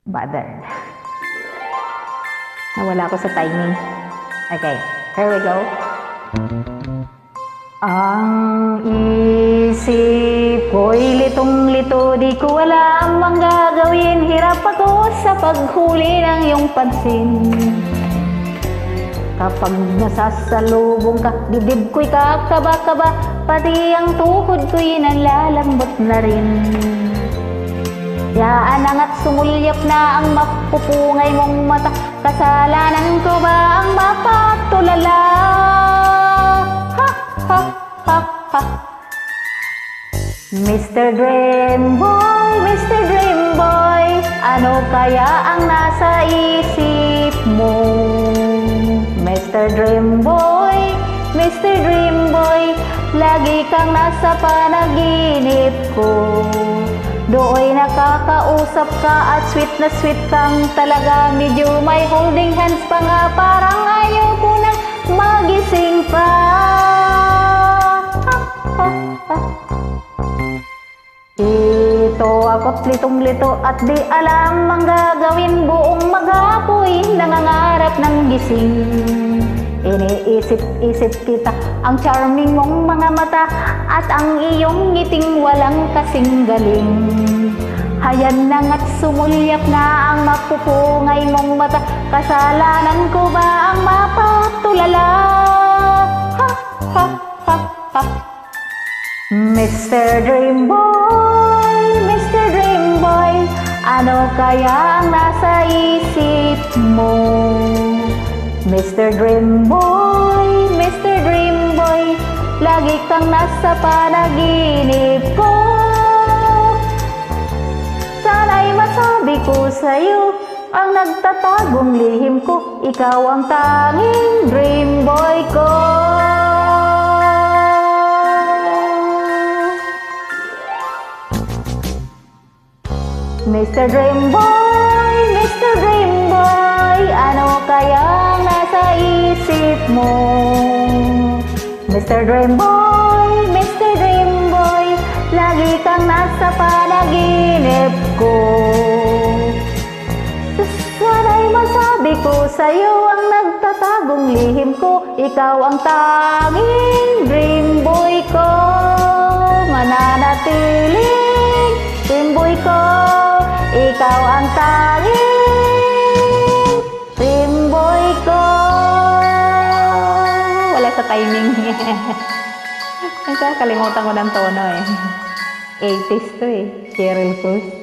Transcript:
Bothered. Nawala ko sa timing. Okay, here we go. Ang isip ko'y litong-lito, di ko alam ang gagawin. Hirap ako sa paghuli ng iyong pansin. Kapag nasasalubong ka, dibdib ko'y kakaba-kaba, pati ang tuhod ko'y nalalambot na rin. Yaan at sumulyap na ang mapupungay mong mata, kasalanan ko ba ang mapatulala? Ha, ha, ha, ha. Mr. Dream Boy, Mr. Dream Boy, ano kaya ang nasa isip mo? Mr. Dream Boy, Mr. Dream Boy, lagi kang nasa panaginip ko. Dooy nakakausap ka at sweet kang talaga. Medyo may holding hands pa nga, parang ayaw ko nang magising pa. Ito ako't litong-lito at di alam ang gagawin. Buong magapoy nangangarap ng gising. Iniisip-isip kita, ang charming mong mga mata at ang iyong ngiting walang kasing galing. Hayan na nga't sumulyap na ang mapupungay mong mata, kasalanan ko ba ang mapatulala? Ha, ha, ha, ha. Mr. Dream Boy, Mr. Dream Boy, ano kaya ang nasa isip mo? Mr. Dream Boy, Mr. Dream Boy, lagi kang nasa panaginip ko. Sana'y masabi ko sa'yo ang nagtatagong lihim ko, ikaw ang tanging dream boy ko. Mr. Dream Boy, Mr. Dream Boy, ano kaya nasa isip mo? Mr. Dream Boy, Mr. Dream Boy, lagi kang nasa panaginip ko. Sana'y masabi ko sa'yo ang nagtatagong lihim ko, ikaw ang tanging dream boy ko. Mananatiling dream boy ko, ikaw ang tanging dream boy ko. Wala sa timing. Nakakalimutan ko ng tono eh. 80s to eh. Cheryl Cruz.